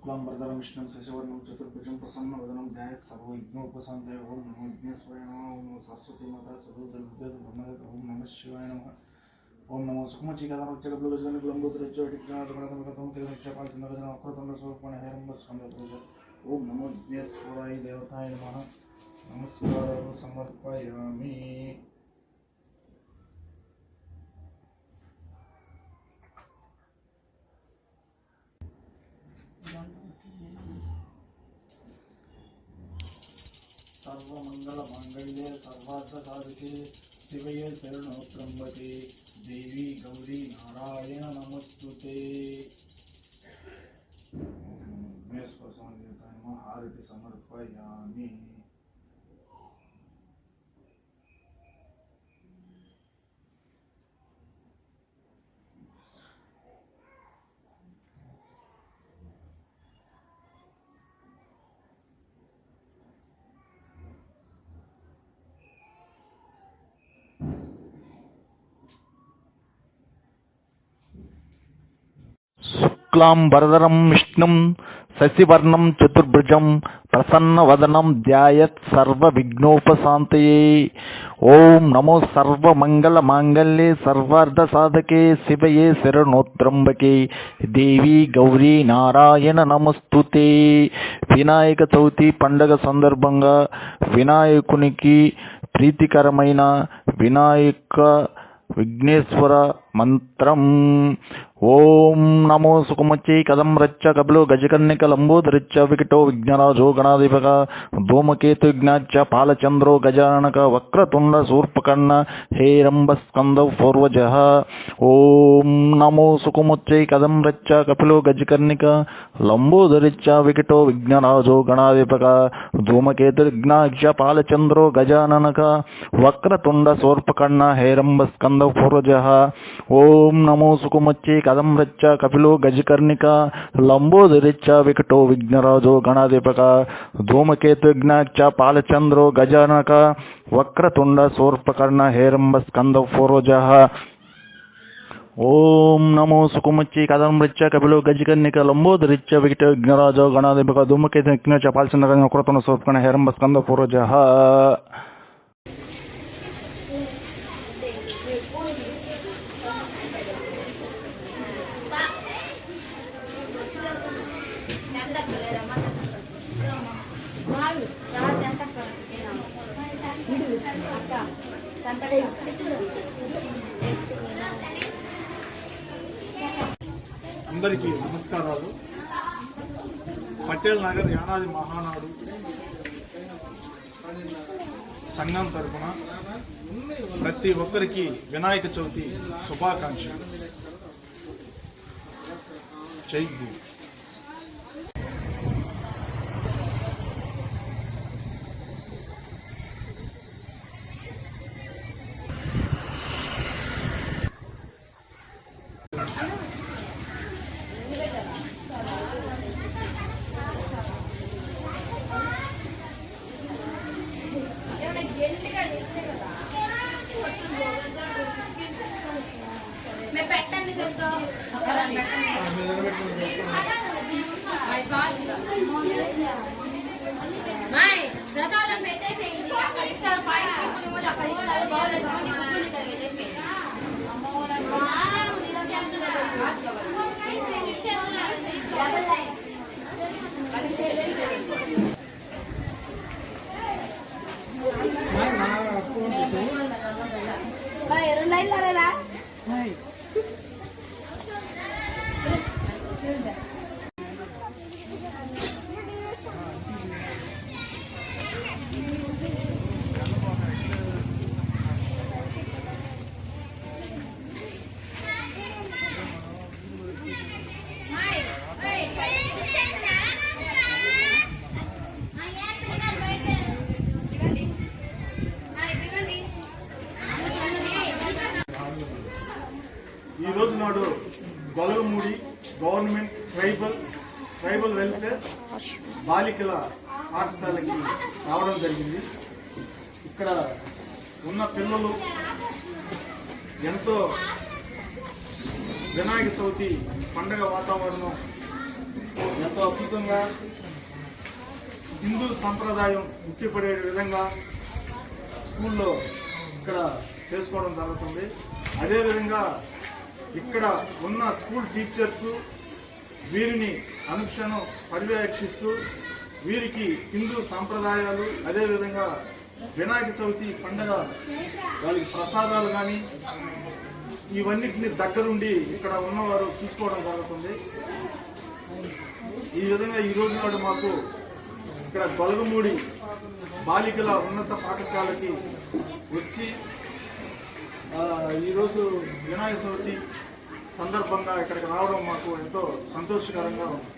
शुक्लांबरधरं विष्णुं शशिवर्णं चतुर्भुजं प्रसन्नवदनं ध्यायेत् सर्वविघ्नोपशान्तये। ओं नमो विघ्नेश्वराय नमः। ओं नमो सरस्वती माता सदोदरविद्यात् ब्रह्मदेव। ओं नमः शिवाय नमः। ओं नमो सुखमचीकथमक्षकबलगजगणगुलम्बोदरज्योटिक्राजगणगतमकिलक्षपालचन्द्रगजनवक्रतुण्डसूर्पणहेरम्बस्कन्दपूज। ओं नमो विघ्नेश्वराय देवताय नमः। नमस्कारं समर्पयामि। सर्वमंगलमांगल्ये सर्वार्थसाधिके शिवये शरणोत्र्यम्बके देवी गौरी नारायण नमोस्तुते। विघ्नेश्वर स्वामी देवताय नमः। हारति समर्पयामि। शुक्लांबरधरं विष्णुं शशिवर्णं चतुर्भुजं प्रसन्नवदनं ध्यायेत् सर्वविघ्नोपशान्तये। ओं नमो सर्वमंगलमांगल्ये सर्वार्थसाधके शिवये शरणोत्र्यम्बके देवी गौरी नारायण नमोस्तुते। వినాయక చవితి పండగ సందర్భంగా వినాయకునికి ప్రీతికరమైన వినాయక విఘ్నేశ్వర మంత్రం. ఓం నమో సుఖమచ్చై కదం రచ్చ కపిలో గజకర్ణిక లంబోదరిచ్చ వికటో విఘ్నరాజో గణాధిపక ధూమకేతు విఘ్నాచ్చ పాలచంద్రో గజానక వక్రతుండ శూర్పకర్ణ హేరంబ స్కంద పూర్వజ. ఓం నమో సుఖమచ్చై కదం రచ్చ కపిలో గజకర్ణిక లంబోదరిచ్చ వికటో విఘ్నరాజో గణాధిపక ధూమకేతు విఘ్నాచ్చ పాలచంద్రో గజాననక వక్రతుండ శూర్పకర్ణ హేరంబ స్కంద పూర్వజ. ఓం నమో సుఖమచ్చై కదం రచ్చ కపిలో గజకర్ణిక లంబోదరిచ్చ వికటో విఘ్నరాజో గణాధిపక ధూమకేతు విఘ్నాచ్చ పాలచంద్రో గజానక వక్రతుండ శూర్పకర్ణ హేరంబ స్కంద పూర్వజ. ఓం నమో సుఖమచ్చై కదం రచ్చ కపిలో గజకర్ణిక లంబోదరిచ్చ వికటో విఘ్నరాజో గణాధిపక ధూమకేతు విఘ్నాచ్చ పాలచంద్ర వక్రతుండ శూర్పకర్ణ హేరంబ స్కంద పూర్వజ. అందరికీ నమస్కారాలు. పటేల్ నగర్ యానాది మహానాడు సంఘం తరపున ప్రతి ఒక్కరికి వినాయక చవితి శుభాకాంక్షలు. జై గురు. ఈ రోజు నాడు గొలగమూడి గవర్నమెంట్ ట్రైబల్ వెల్ఫేర్ బాలికల పాఠశాలకి రావడం జరిగింది. ఇక్కడ ఉన్న పిల్లలు ఎంతో వినాయక చవితి పండగ వాతావరణం ఎంతో అద్భుతంగా హిందూ సంప్రదాయం ఉట్టిపడే విధంగా స్కూల్లో ఇక్కడ చేసుకోవడం జరుగుతుంది. అదేవిధంగా ఇక్కడ ఉన్న స్కూల్ టీచర్స్ వీరిని అనుక్షణం పర్యవేక్షిస్తూ వీరికి హిందూ సాంప్రదాయాలు, అదేవిధంగా వినాయక చవితి పండుగ వాళ్ళకి ప్రసాదాలు కానీ ఇవన్నిటిని దగ్గరుండి ఇక్కడ ఉన్నవారు చూసుకోవడం జరుగుతుంది. ఈ విధంగా ఈ రోజు నాడు మాకు ఇక్కడ గొలగమూడి బాలికల ఉన్నత పాఠశాలకి వచ్చి ఈరోజు వినాయక చవితి సందర్భంగా ఇక్కడికి రావడం మాకు ఎంతో సంతోషకరంగా ఉంది.